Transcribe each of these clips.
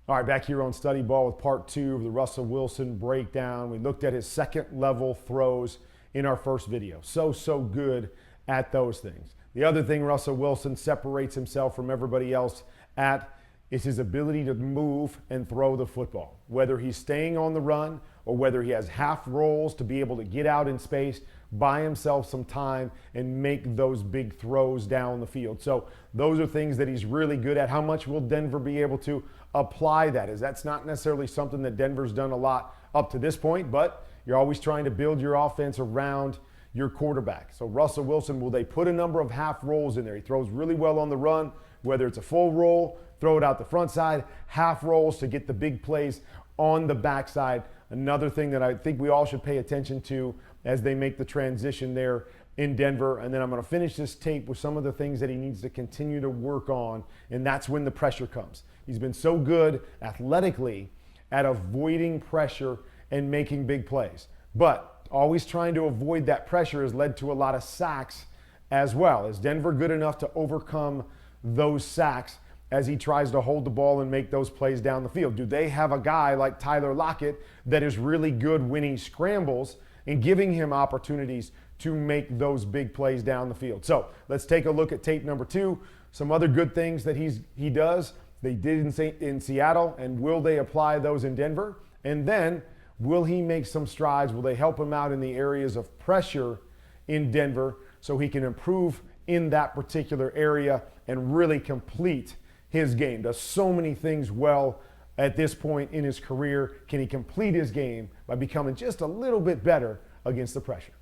All right, back here on Study Ball with part 2 of the Russell Wilson breakdown. We looked at his second level throws in our first video. So good at those things. The other thing Russell Wilson separates himself from everybody else at is his ability to move and throw the football. Whether he's staying on the run or whether he has half rolls to be able to get out in space, buy himself some time and make those big throws down the field. So those are things that he's really good at. How much will Denver be able to apply that? Is that's not necessarily something that Denver's done a lot up to this point, but you're always trying to build your offense around your quarterback. So Russell Wilson, will they put a number of half rolls in there? He throws really well on the run, whether it's a full roll, throw it out the front side, half rolls to get the big plays on the backside. Another thing that I think we all should pay attention to as they make the transition there in Denver. And then I'm going to finish this tape with some of the things that he needs to continue to work on, and that's when the pressure comes. He's been so good athletically at avoiding pressure and making big plays. But always trying to avoid that pressure has led to a lot of sacks as well. Is Denver good enough to overcome those sacks as he tries to hold the ball and make those plays down the field? Do they have a guy like Tyler Lockett that is really good winning scrambles and giving him opportunities to make those big plays down the field? So let's take a look at tape number 2. Some other good things that he does. They did in Seattle, and will they apply those in Denver? And then will he make some strides? Will they help him out in the areas of pressure in Denver so he can improve in that particular area and really complete his game? Does so many things well at this point in his career. Can he complete his game by becoming just a little bit better against the pressure?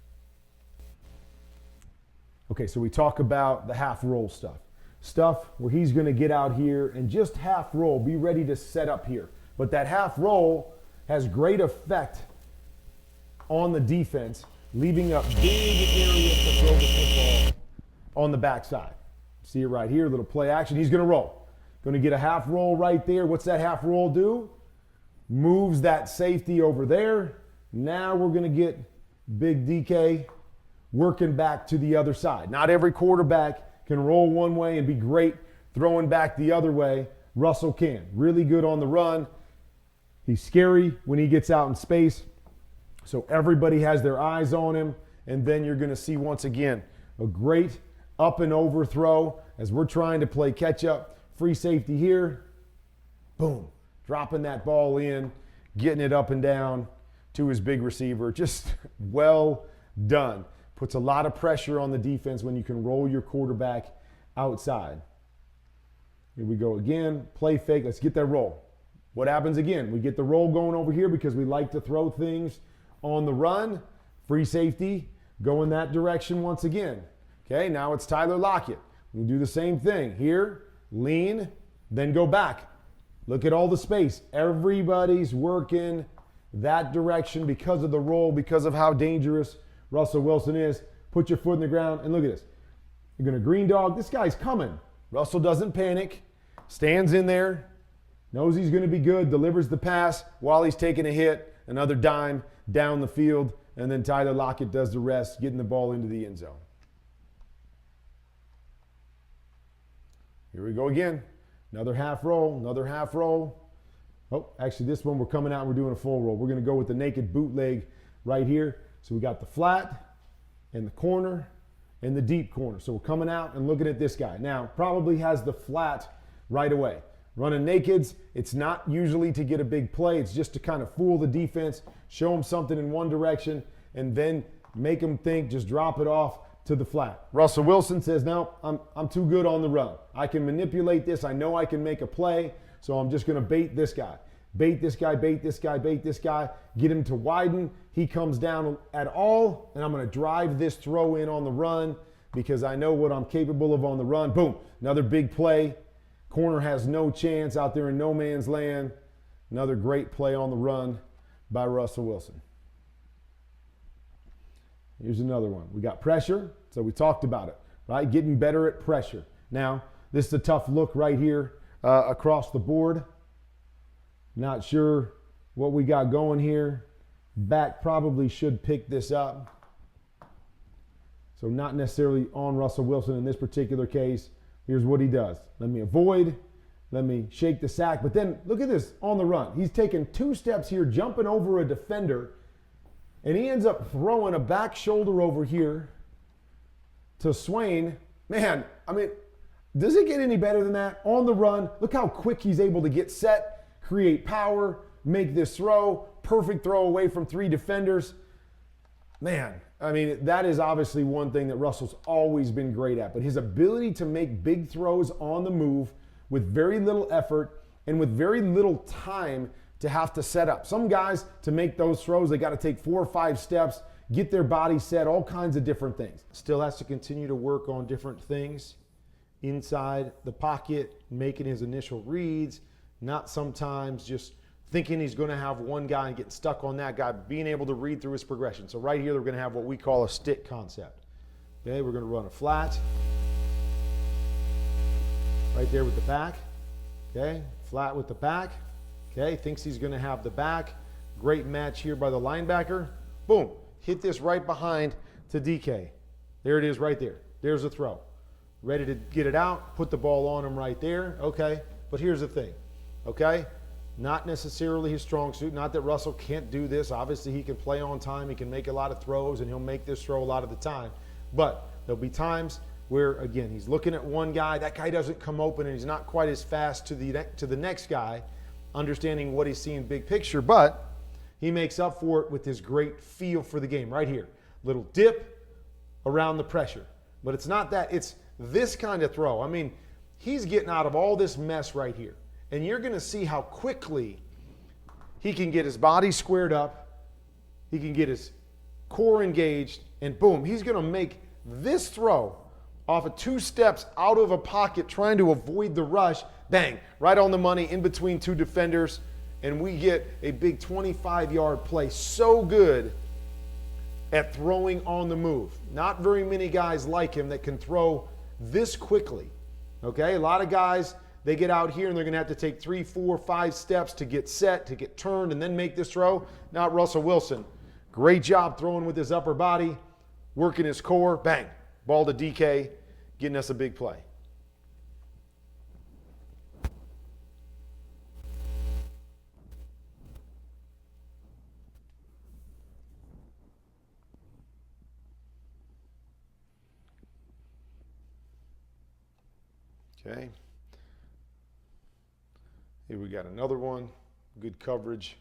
Okay, so we talk about the half roll stuff. Stuff where he's going to get out here and just half roll, be ready to set up here. But that half roll has great effect on the defense, leaving up big areas to throw the football on the backside. See it right here, little play action. He's going to roll. Going to get a half roll right there. What's that half roll do? Moves that safety over there. Now we're going to get big DK working back to the other side. Not every quarterback can roll one way and be great throwing back the other way. Russell can. Really good on the run. He's scary when he gets out in space. So everybody has their eyes on him. And then you're going to see once again a great up and over throw as we're trying to play catch up. Free safety here. Boom. Dropping that ball in, getting it up and down to his big receiver. Just well done. Puts a lot of pressure on the defense when you can roll your quarterback outside. Here we go again. Play fake. Let's get that roll. What happens again? We get the roll going over here because we like to throw things on the run. Free safety. Go in that direction once again. Okay, now it's Tyler Lockett. We do the same thing. Here, lean, then go back. Look at all the space. Everybody's working that direction because of the roll, because of how dangerous Russell Wilson is. Put your foot in the ground and look at this. You're going to green dog. This guy's coming. Russell doesn't panic. Stands in there. Knows he's going to be good. Delivers the pass while he's taking a hit. Another dime down the field. And then Tyler Lockett does the rest, getting the ball into the end zone. Here we go again. Another half roll. Another half roll. Oh, actually this one we're coming out and we're doing a full roll. We're going to go with the naked bootleg right here. So we got the flat and the corner and the deep corner. So we're coming out and looking at this guy. Now, probably has the flat right away. Running nakeds, it's not usually to get a big play. It's just to kind of fool the defense, show them something in one direction, and then make them think, just drop it off to the flat. Russell Wilson says, no, I'm too good on the run. I can manipulate this. I know I can make a play, so I'm just going to bait this guy. Bait this guy, bait this guy, bait this guy, get him to widen. He comes down at all, and I'm going to drive this throw in on the run because I know what I'm capable of on the run. Boom, another big play. Corner has no chance out there in no man's land. Another great play on the run by Russell Wilson. Here's another one. We got pressure, so we talked about it, right? Getting better at pressure. Now, this is a tough look right here across the board. Not sure what we got going here. Back probably should pick this up. So not necessarily on Russell Wilson in this particular case. Here's what he does. Let me avoid. Let me shake the sack. But then look at this on the run. He's taking 2 steps here, jumping over a defender, and he ends up throwing a back shoulder over here to Swain. Man, I mean, does it get any better than that? On the run, look how quick he's able to get set, create power, make this throw. Perfect throw away from 3 defenders. Man, I mean, that is obviously one thing that Russell's always been great at. But his ability to make big throws on the move with very little effort and with very little time to have to set up. Some guys, to make those throws, they got to take 4 or 5 steps, get their body set, all kinds of different things. Still has to continue to work on different things inside the pocket, making his initial reads, not sometimes just thinking he's going to have one guy and getting stuck on that guy, being able to read through his progression. So right here, we're going to have what we call a stick concept. Okay, we're going to run a flat. Right there with the back. Okay, flat with the back. Okay, thinks he's going to have the back. Great match here by the linebacker. Boom, hit this right behind to DK. There it is right there. There's a throw. Ready to get it out, put the ball on him right there. Okay, but here's the thing. Okay, not necessarily his strong suit. Not that Russell can't do this. Obviously, he can play on time. He can make a lot of throws, and he'll make this throw a lot of the time. But there'll be times where, again, he's looking at one guy. That guy doesn't come open, and he's not quite as fast to the next guy, understanding what he's seeing big picture. But he makes up for it with his great feel for the game right here. Little dip around the pressure. But it's not that. It's this kind of throw. I mean, he's getting out of all this mess right here. And you're going to see how quickly he can get his body squared up, he can get his core engaged, and boom, he's going to make this throw off of 2 steps out of a pocket trying to avoid the rush. Bang, right on the money in between 2 defenders, and we get a big 25-yard play. So good at throwing on the move. Not very many guys like him that can throw this quickly. Okay, a lot of guys, they get out here and they're going to have to take 3, 4, 5 steps to get set, to get turned, and then make this throw. Not Russell Wilson. Great job throwing with his upper body, working his core. Bang, ball to DK, getting us a big play. Okay. Here we got another one. Good coverage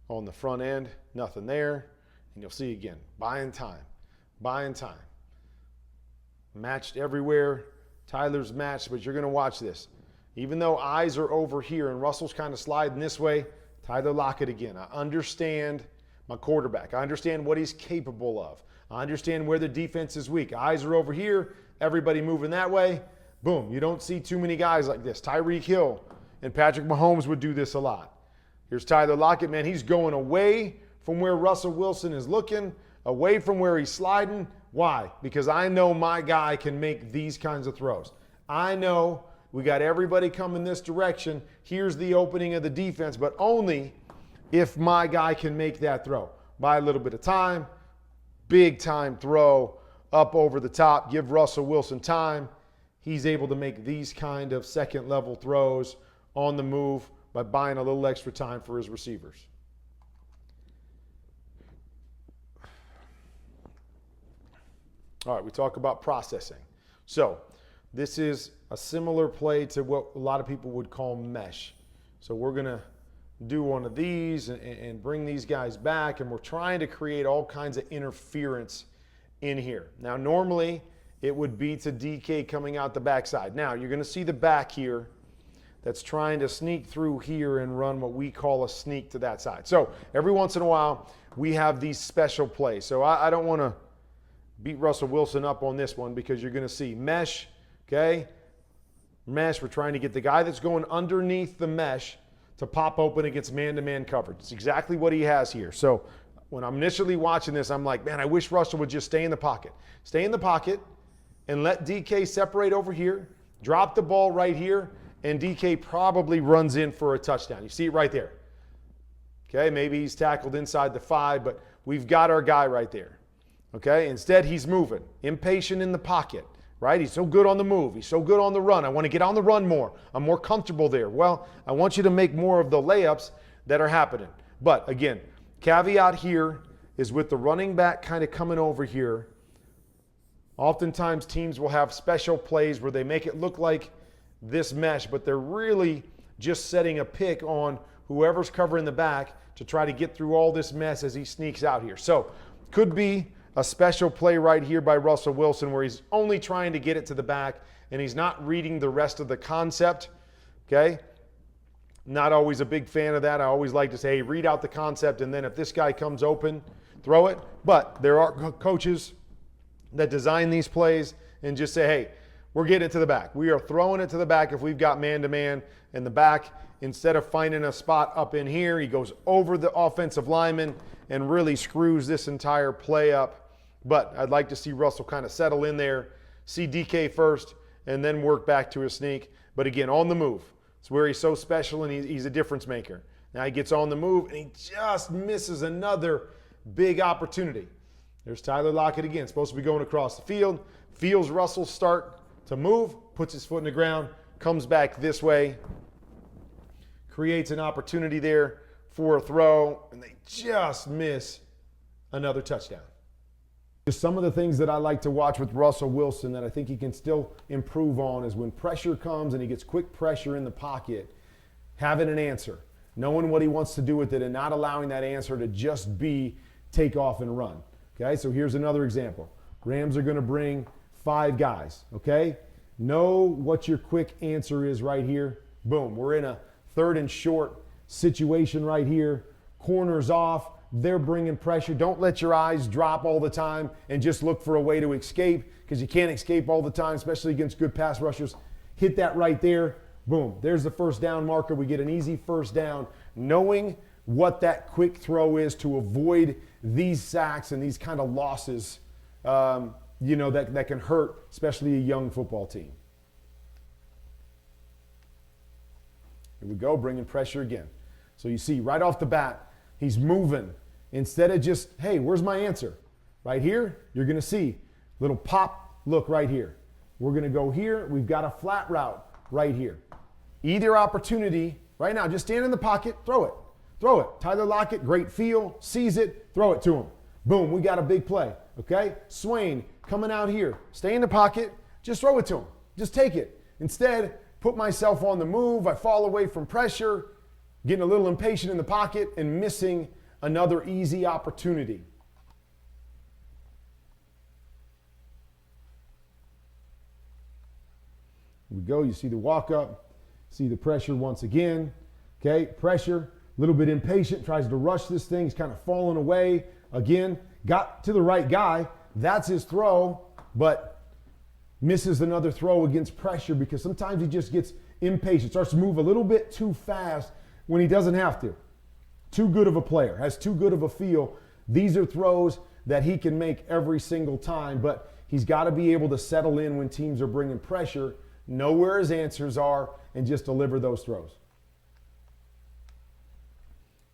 on the front end. Nothing there. And you'll see again, buying time. Buying time. Matched everywhere. Tyler's matched, but you're going to watch this. Even though eyes are over here and Russell's kind of sliding this way, Tyler Lockett again. I understand my quarterback. I understand what he's capable of. I understand where the defense is weak. Eyes are over here. Everybody moving that way. Boom. You don't see too many guys like this. Tyreek Hill and Patrick Mahomes would do this a lot. Here's Tyler Lockett, man. He's going away from where Russell Wilson is looking, away from where he's sliding. Why? Because I know my guy can make these kinds of throws. I know we got everybody coming this direction. Here's the opening of the defense, but only if my guy can make that throw. Buy a little bit of time, big time throw up over the top, give Russell Wilson time. He's able to make these kind of second level throws on the move by buying a little extra time for his receivers. All right, we talk about processing. So this is a similar play to what a lot of people would call mesh. So we're going to do one of these and bring these guys back, and we're trying to create all kinds of interference in here. Now, normally it would be to DK coming out the backside. Now, you're going to see the back here that's trying to sneak through here and run what we call a sneak to that side. So every once in a while, we have these special plays. So I don't want to beat Russell Wilson up on this one because you're going to see mesh, okay? Mesh, we're trying to get the guy that's going underneath the mesh to pop open against man-to-man coverage. It's exactly what he has here. So when I'm initially watching this, I'm like, man, I wish Russell would just stay in the pocket. Stay in the pocket and let DK separate over here, drop the ball right here, and DK probably runs in for a touchdown. You see it right there. Okay, maybe he's tackled inside the 5, but we've got our guy right there. Okay, instead he's moving, impatient in the pocket, right? He's so good on the move. He's so good on the run. I want to get on the run more. I'm more comfortable there. Well, I want you to make more of the layups that are happening. But again, caveat here is with the running back kind of coming over here. Oftentimes teams will have special plays where they make it look like this mesh, but they're really just setting a pick on whoever's covering the back to try to get through all this mess as he sneaks out here. So could be a special play right here by Russell Wilson where he's only trying to get it to the back and he's not reading the rest of the concept, okay? Not always a big fan of that. I always like to say, hey, read out the concept, and then if this guy comes open, throw it. But there are coaches that design these plays and just say, hey, we're getting it to the back. We are throwing it to the back if we've got man-to-man in the back. Instead of finding a spot up in here, he goes over the offensive lineman and really screws this entire play up. But I'd like to see Russell kind of settle in there, see DK first, and then work back to his sneak. But again, on the move. It's where he's so special and he's a difference maker. Now he gets on the move and he just misses another big opportunity. There's Tyler Lockett again, supposed to be going across the field. Feels Russell start to move, puts his foot in the ground, comes back this way, creates an opportunity there for a throw, and they just miss another touchdown. Just some of the things that I like to watch with Russell Wilson that I think he can still improve on is when pressure comes and he gets quick pressure in the pocket, having an answer, knowing what he wants to do with it and not allowing that answer to just be take off and run. Okay, so here's another example. Rams are going to bring 5 guys, okay? Know what your quick answer is right here. Boom, we're in a 3rd and short situation right here. Corners off. They're bringing pressure. Don't let your eyes drop all the time and just look for a way to escape, because you can't escape all the time, especially against good pass rushers. Hit that right there. Boom. There's the first down marker. We get an easy first down, knowing what that quick throw is to avoid these sacks and these kind of losses, that can hurt, especially a young football team. Here we go, bringing pressure again. So you see right off the bat, he's moving. Instead of just, hey, where's my answer? Right here, you're going to see little pop look right here. We're going to go here. We've got a flat route right here. Either opportunity, right now, just stand in the pocket, throw it. Throw it. Tyler Lockett, great feel, sees it, throw it to him. Boom, we got a big play, okay? Swain coming out here. Stay in the pocket, just throw it to him. Just take it. Instead, put myself on the move. I fall away from pressure, getting a little impatient in the pocket and missing another easy opportunity. Here we go. You see the walk up, see the pressure once again. Okay, pressure, a little bit impatient, tries to rush this thing. He's kind of falling away. Again, got to the right guy. That's his throw, but misses another throw against pressure because sometimes he just gets impatient, starts to move a little bit too fast when he doesn't have to. Too good of a player, has too good of a feel. These are throws that he can make every single time, but he's got to be able to settle in when teams are bringing pressure, know where his answers are, and just deliver those throws.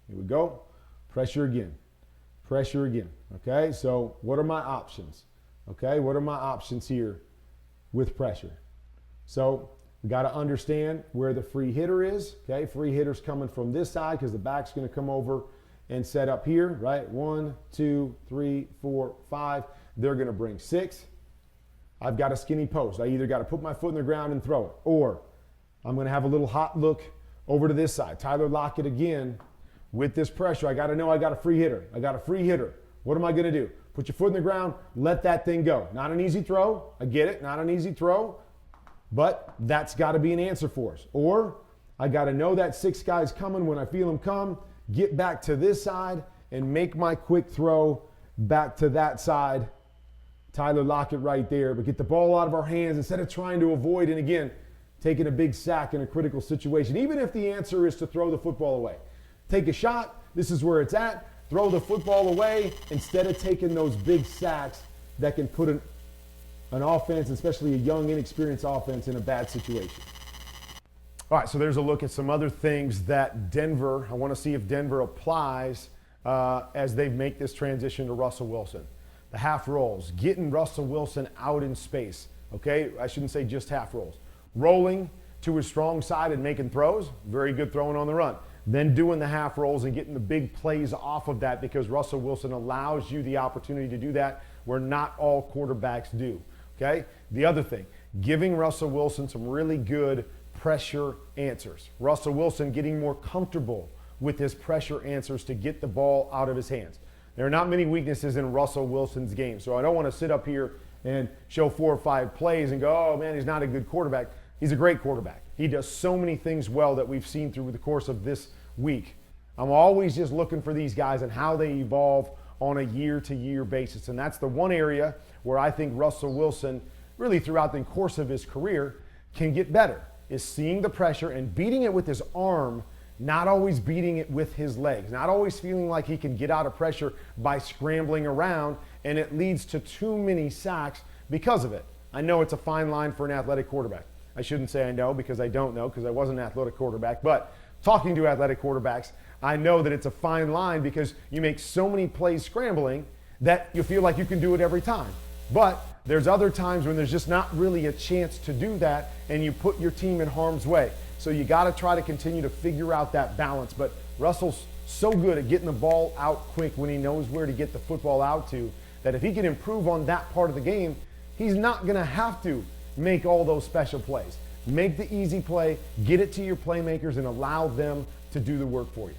Here we go. Pressure again. Pressure again. Okay, so what are my options? Okay, what are my options here with pressure? So we got to understand where the free hitter is. Okay, free hitter's coming from this side because the back's going to come over and set up here, right? 1, 2, 3, 4, 5. They're going to bring 6. I've got a skinny post. I either got to put my foot in the ground and throw it, or I'm going to have a little hot look over to this side. Tyler Lockett again with this pressure. I got to know I got a free hitter. I got a free hitter. What am I going to do? Put your foot in the ground, let that thing go. Not an easy throw. I get it, not an easy throw, but that's got to be an answer for us. Or I got to know that 6 guy's coming. When I feel him come, get back to this side and make my quick throw back to that side. Tyler Lockett right there, but get the ball out of our hands instead of trying to avoid, and again, taking a big sack in a critical situation, even if the answer is to throw the football away. Take a shot. This is where it's at. Throw the football away instead of taking those big sacks that can put an offense, especially a young, inexperienced offense, in a bad situation. All right, so there's a look at some other things that Denver, I want to see if Denver applies as they make this transition to Russell Wilson. The half rolls, getting Russell Wilson out in space. Okay, I shouldn't say just half rolls. Rolling to his strong side and making throws, very good throwing on the run. Then doing the half rolls and getting the big plays off of that, because Russell Wilson allows you the opportunity to do that where not all quarterbacks do. Okay, the other thing, giving Russell Wilson some really good pressure answers. Russell Wilson getting more comfortable with his pressure answers to get the ball out of his hands. There are not many weaknesses in Russell Wilson's game, so I don't want to sit up here and show 4 or 5 plays and go, oh man, he's not a good quarterback. He's a great quarterback. He does so many things well that we've seen through the course of this week. I'm always just looking for these guys and how they evolve on a year-to-year basis, and that's the one area where I think Russell Wilson, really throughout the course of his career, can get better, is seeing the pressure and beating it with his arm, not always beating it with his legs, not always feeling like he can get out of pressure by scrambling around, and it leads to too many sacks because of it. I know it's a fine line for an athletic quarterback. I shouldn't say I know, because I don't know, because I wasn't an athletic quarterback, but talking to athletic quarterbacks, I know that it's a fine line because you make so many plays scrambling that you feel like you can do it every time. But there's other times when there's just not really a chance to do that, and you put your team in harm's way. So you got to try to continue to figure out that balance. But Russell's so good at getting the ball out quick when he knows where to get the football out to, that if he can improve on that part of the game, he's not going to have to make all those special plays. Make the easy play, get it to your playmakers, and allow them to do the work for you.